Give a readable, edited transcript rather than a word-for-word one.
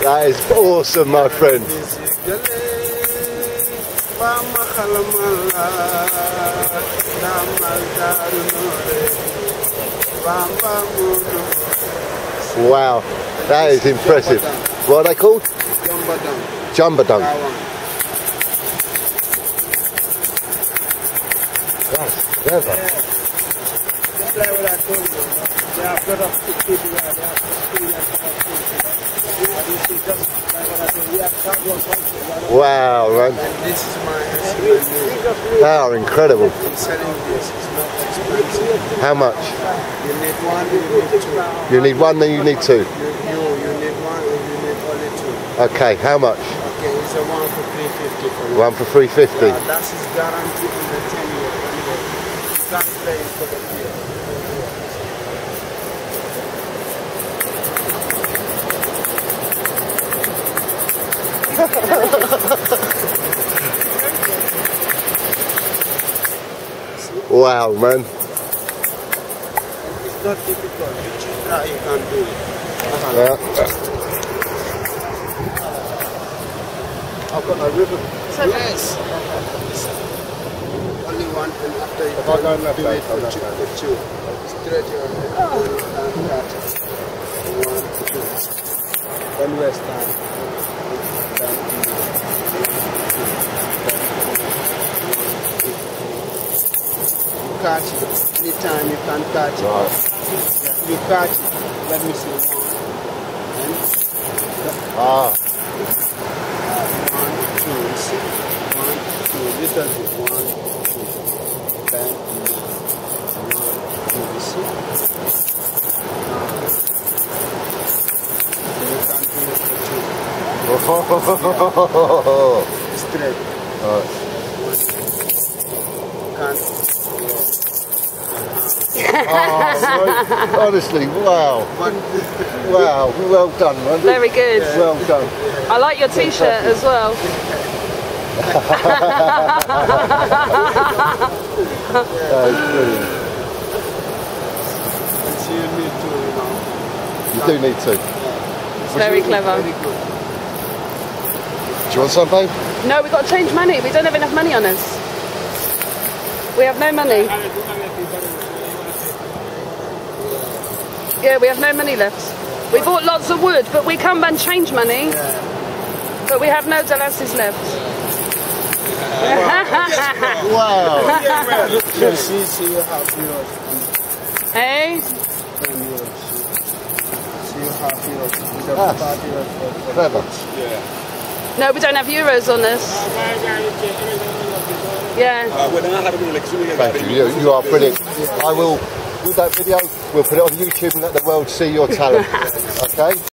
That is awesome, my friend. Wow, that is impressive. What are they called? Jumbadung. That's clever. Wow, man. This is my They are incredible. selling this is not expensive. How much? You need one, you need two. You need one, then you need two. You need one, and you need only two. Okay, how much? Okay, it's a one for 350 for you. One for 350. Yeah, that is guaranteed in the 10 years. You can't play it for the year. Wow, man. It's not difficult. You just try, you can do it. Yeah. I've got a ribbon. Yes. Only one, and after you do it for two. Straight your head. And that. 1, 2. Then we stand. Catch it. Anytime you can catch it. Right. You catch it. Let me see. Ah. 1, 2. See. 1, 2. Little bit. 1, 2. Then 1, 2. See. You can do it for 2. Straight. Can't. Oh, honestly, wow. Wow, well done, man. Very good. Well done. I like your t-shirt as well. That is brilliant. So you need to, You do need to. It's very clever. Very good. Do you want some, babe? No, we've got to change money. We don't have enough money on us. We have no money. Yeah, we have no money left. We bought lots of wood, but we come and change money. But we have no dollars left. Wow. Yes, you have yours. Hey? And yours. So you have yours. Clever. No, we don't have euros on us. Yeah. Thank you. You are brilliant. I will, with that video, we'll put it on YouTube and let the world see your talent. Okay?